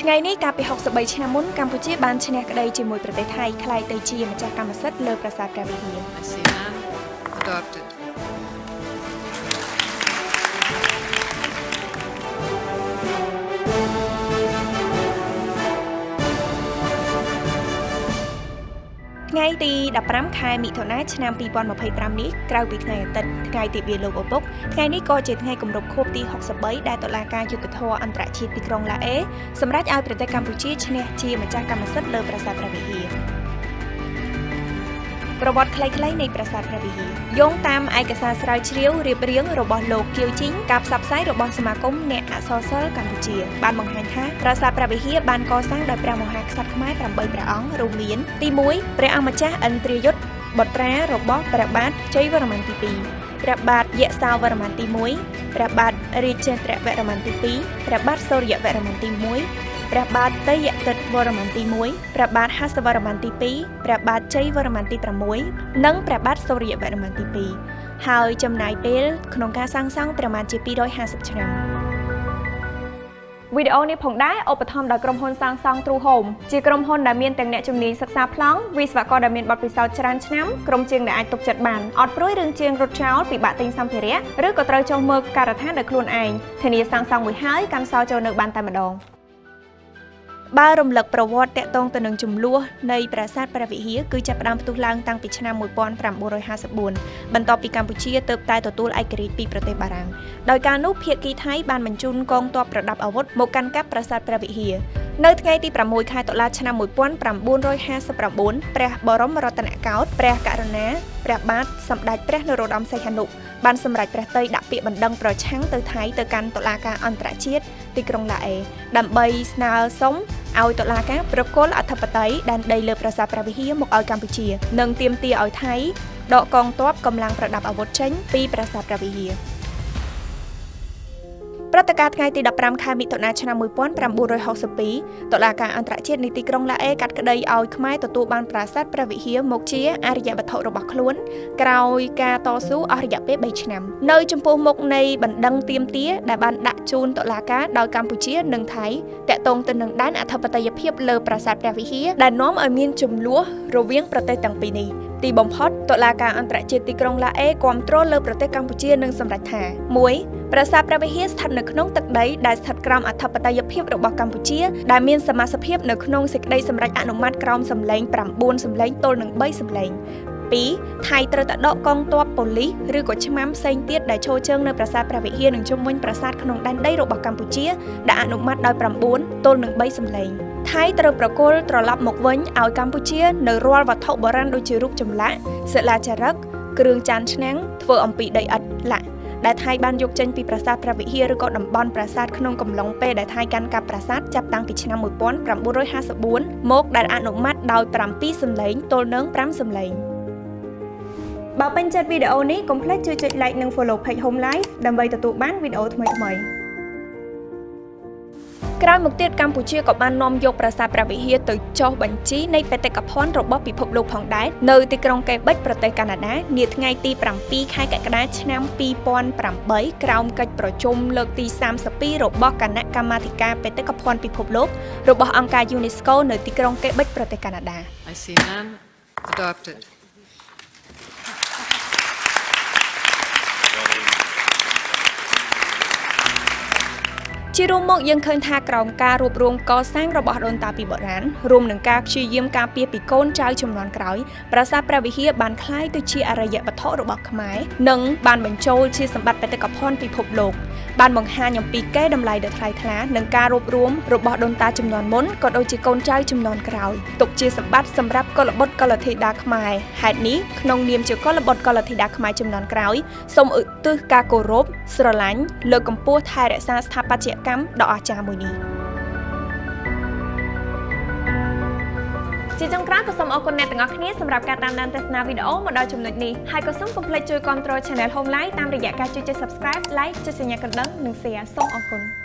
ថ្ងៃនេះកាលពី63ឆ្នាំមុនកម្ពុជាបានឈ្នះក្តីជាមួយប្រទេសថៃខ្លាយទៅជាម្ចាស់កម្មសិទ្ធិលើប្រាសាទព្រះវិហារ Adopted. ថ្ងៃទី15ខែមិថុនាឆ្នាំ2025នេះក្រៅពីថ្ងៃអាទិត្យថ្ងៃទិវាលោកឪពុកថ្ងៃនេះក៏ជាថ្ងៃគម្រប់ខួបទី63ដែលតុលាការយុត្តិធម៌អន្តរជាតិទីក្រុងឡាអេសម្រេចឲ្យប្រទេសកម្ពុជាឈ្នះជាម្ចាស់កម្មសិទ្ធិលើប្រាសាទព្រះវិហារប្រវត្តិខ្លីៗនៃប្រាសាទព្រះវិហារយោងតាមឯកសារស្រាវជ្រាវរៀបរៀងរបស់លោកគៀវជីងការផ្សព្វផ្សាយរបស់សមាគមអ្នកអក្សរសិល្ប៍កម្ពុជាបានបង្ហាញថាប្រាសាទព្រះវិហារបានកសាងដោយព្រះមហាក្សត្រខ្មែរ8ព្រះអង្គរួមមានទី1ព្រះអង្គម្ចាស់ឥន្ទ្រាយុទ្ធបុត្រារបស់ព្រះបាទជ័យវរ្ម័នទី2ព្រះបាទយសោវរ្ម័នទី1ព្រះបាទរាជេន្ទ្រវរ្ម័នទី2ព្រះបាទសូរ្យវរ្ម័នទី1ព្រះបាទតេយ្យទិត្យវរ្ម័នទី1ព្រះបាទហសវរ្ម័នទី2ព្រះបាទជ័យវរ្ម័នទី6និងព្រះបាទសូរ្យវរ្ម័នទី2ហើយចំណាយពេលក្នុងការសាងសង់ប្រមាណជា250ឆ្នាំវីដេអូនេះផងដែរឧបត្ថម្ភដោយក្រុមហ៊ុនសាងសង់ True Home ជាក្រុមហ៊ុនដែលមានទាំងអ្នកជំនាញសិក្សាប្លង់វិស្វករដែលមានបទពិសោធន៍ច្រើនឆ្នាំក្រុមជាងដែលអាចទុកចិត្តបានអត់ព្រួយរឿងជាងរត់ចោលពិបាកទិញសម្ភារៈឬក៏ត្រូវចុះមើលការដ្ឋានដោយខ្លួនឯងធានាសាងសង់មួយហើយកាន់សល់ចូលនៅបានតែម្ដងបើរំលឹកប្រវត្តិតាក់ទងទៅនឹងចំនួននៃប្រាសាទព្រះវិហារគឺចាប់ផ្ដើមផ្ទុះឡើងតាំងពីឆ្នាំ1954បន្ទាប់ពីកម្ពុជាទើបតែទទួលឯករាជ្យពីប្រទេសបារាំងដោយការនោះភាគីថៃបានបញ្ជូនកងទ័ពប្រដាប់អាវុធមកកាន់កាប់ប្រាសាទព្រះវិហារនៅថ្ងៃទី6ខែតុលាឆ្នាំ1959ព្រះបរមរតនកោដ្ឋព្រះករុណាព្រះបាទសម្ដេចព្រះនរោត្តមសីហនុបានសម្រេចព្រះតីដាក់ពាក្យបណ្ដឹងប្រឆាំងទៅថៃទៅកាន់តុលាការអន្តរជាតិទីក្រុងឡាអេដើម្បីស្នើសុំឲ្យតុលាការប្រគល់អធិបតេយ្យដែនដីលើប្រាសាទព្រះវិហារមកឲ្យកម្ពុជានិងទាមទារឲ្យថៃដកកងទ័ពកម្លាំងប្រដាប់អាវុធចេញពីប្រាសាទព្រះវិហារព្រឹត្តិការណ៍ថ្ងៃទី15ខែមិថុនាឆ្នាំ1962តុលាការអន្តរជាតិនៃទីក្រុងឡាអេកាត់ក្តីឲ្យខ្មែរទទួលបានប្រាសាទព្រះវិហារមកជាអរិយវត្ថុរបស់ខ្លួនក្រោយការតស៊ូអស់រយៈពេល3ឆ្នាំនៅចំពោះមុខនៃបណ្ដឹងទាមទារដែលបានដាក់ជូនតុលាការដោយកម្ពុជានិងថៃតាក់ទងទៅនឹងដែនអធិបតេយ្យភាពលើប្រាសាទព្រះវិហារដែលនាំឲ្យមានជម្លោះរវាងប្រទេសទាំងពីរនេះទីបំផុតតុលាការអន្តរជាតិទីក្រុងឡាអេគាំទ្រលើប្រទេសកម្ពុជានិងសម្រេចថា1ប្រាសាទព្រះវិហារស្ថិតនៅក្នុងទឹកដីដែលស្ថិតក្រោមអធិបតេយ្យភាពរបស់កម្ពុជាដែលមានសមាជិកភាពនៅក្នុងសេចក្តីសម្រេចអនុម័តក្រោមសម្លេង9សម្លេងទល់នឹង3សម្លេង2ថៃត្រូវតែដកកងទ័ពប៉ូលីសឬក៏ឆ្មាំផ្សេងទៀតដែលឈរជើងនៅប្រាសាទព្រះវិហារនិងជុំវិញប្រាសាទក្នុងដែនដីរបស់កម្ពុជាដែលអនុម័តដោយ9ទល់នឹង3សម្លេងថៃត្រូវប្រគល់ត្រឡប់មកវិញឲ្យកម្ពុជានៅរាល់វត្ថុបុរាណដូចជារូបចម្លាក់សិលាចារឹកគ្រឿងចានឆ្នាំងធ្វើអំពីដីឥដ្ឋឡាក់ដែលថៃបានយកចេញពីប្រាសាទព្រះវិហារឬក៏តំបន់ប្រាសាទក្នុងកំឡុងពេលដែលថៃកាន់កាប់ប្រាសាទចាប់តាំងពីឆ្នាំ1954មកដែលអនុម័តដោយ7សម្លេងទល់នឹង5សម្លេងបើពេញចិត្តវីដេអូនេះកុំភ្លេចជួយចុច like និង follow page Home Life ដើម្បីទទួលបានវីដេអូថ្មីៗក្រោយមកទៀតកម្ពុជាក៏បាននាំយកប្រាសាទព្រះវិហារទៅចុះបញ្ជីនៃបេតិកភណ្ឌរបស់ពិភពលោកផងដែរនៅទីក្រុងកេបិចប្រទេសកាណាដានាថ្ងៃទី7ខែកក្កដាឆ្នាំ2008ក្រោមកិច្ចប្រជុំលើកទី32របស់គណៈកម្មាធិការបេតិកភណ្ឌពិភពលោករបស់អង្គការ UNESCO នៅទីក្រុងកេបិចប្រទេសកាណាដា I see none. Adopted. ជារួមមកយើងឃើញថាក្រោមការរួបរวมកសាងរបស់ដូនតាពីបុរាណរួមនឹងការព្យាយាមការពារពីកូនចៅជំនាន់ក្រោយប្រាសាទព្រះវិហារបានក្លាយទៅជាអរិយវត្ថុរបស់ខ្មែរនិងបានបញ្ចូលជាសម្បត្តិបេតិកភណ្ឌពិភពលោកបានបង្ហាញអំពីកេរដំណែលដ៏ថ្លៃថ្លានិងការរួបរวมរបស់ដូនតាជំនាន់មុនក៏ដូចជាកូនចៅជំនាន់ក្រោយទុកជាសម្បត្តិសម្រាប់កុលបុត្រកុលធីតាខ្មែរហេតុនេះក្នុងនាមជាកុលបុត្រកុលធីតាខ្មែរជំនាន់ក្រោយសូមឧទ្ទិសការគោរពស្រឡាញ់លើកកម្ពស់ថែរក្សាស្ថាបត្យកម្មដ៏អស្ចារ្យមួយនេះជាចុងក្រោយក៏សូមអរគុណអ្នកទាំងអស់គ្នាសម្រាប់ការតាមដានទស្សនាវីដេអូមកដល់ចំណុចនេះហើយក៏សូមកុំភ្លេចជួយគាំទ្រ Channel Home Life តាមរយៈការចុច Subscribe, Like ចុចសញ្ញាកណ្ដឹងនិង Share សូមអរគុណ